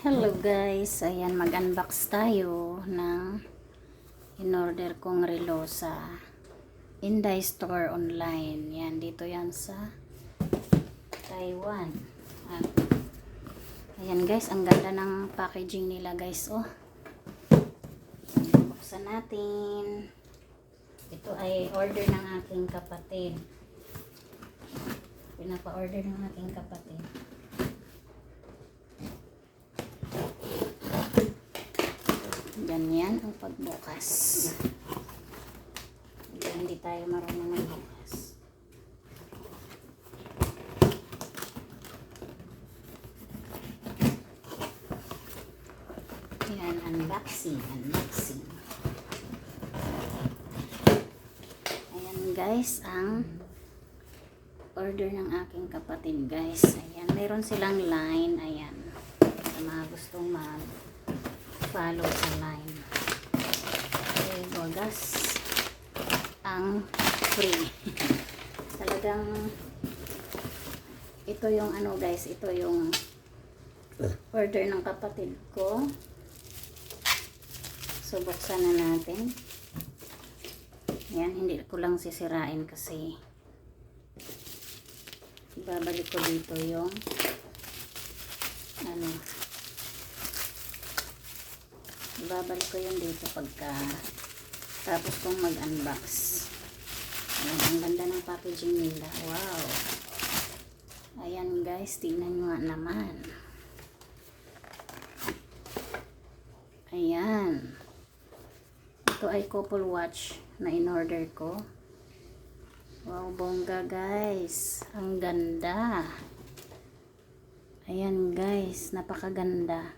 Hello guys, ayan mag-unbox tayo ng in-order kong relo sa Inday Store online. Yan, dito yan sa Taiwan. At, ayan guys, ang ganda ng packaging nila guys. Oh, buksan natin. Ito ay order ng aking kapatid. Pinapa-order ng aking kapatid. Ganyan ang pagbukas. Hindi tayo marunong magbukas. Yan, unboxing. Ayan guys, ang order ng aking kapatid guys. Ayan, meron silang line. Ayan, sa mga gustong follow sa line. Okay, wagas ang free. Talagang ito yung ano guys, ito yung order ng kapatid ko. So buksan na natin. Yan, hindi ko lang sisirain kasi ibabalik ko dito yung ano, ibabalik ko yun dito pagka tapos kong mag-unbox. Ayan, ang ganda ng packaging nila. Wow! Ayan guys, tingnan nyo nga naman. Ayan. Ito ay couple watch na in-order ko. Wow, bongga guys. Ang ganda. Ayan guys, napakaganda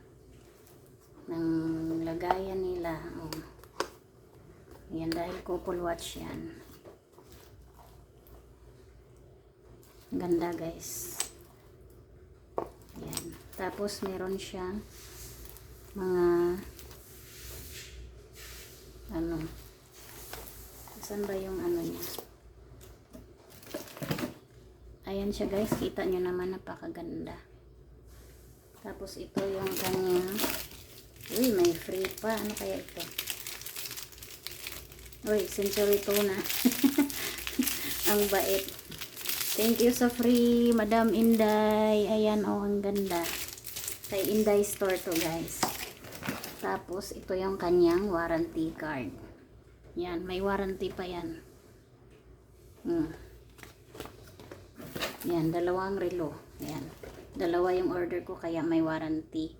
ng lagayan nila. Oh. Yan, dahil couple watch yan. Ganda guys. Yan. Tapos meron siyang mga ano, saan ba yung ano niya? Ayan siya guys, kita nyo naman, napakaganda. Tapos ito yung kanyang, uy, may free pa. Ano kaya ito? Uy, Century Tuna. Ang bait. Thank you sa free, Madam Inday. Ayan, oh, ang ganda. Kay Inday Store to, guys. Tapos, ito yung kanyang warranty card. Yan, may warranty pa yan. Yan, dalawang relo. Yan. Dalawa yung order ko, kaya may warranty.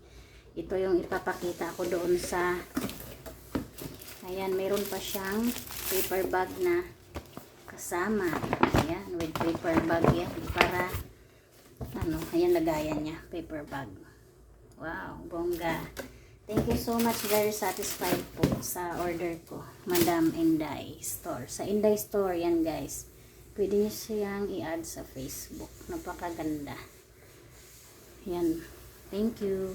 Ito yung ipapakita ko doon sa, ayan, mayroon pa siyang paper bag na kasama. Ayan, with paper bag yan. Para, ano, ayan, lagayan niya, paper bag. Wow, bongga. Thank you so much, very satisfied po sa order ko, Madam Inday Store. Sa Inday Store, yan guys. Pwede niyo siyang i-add sa Facebook. Napakaganda. Yan. Thank you.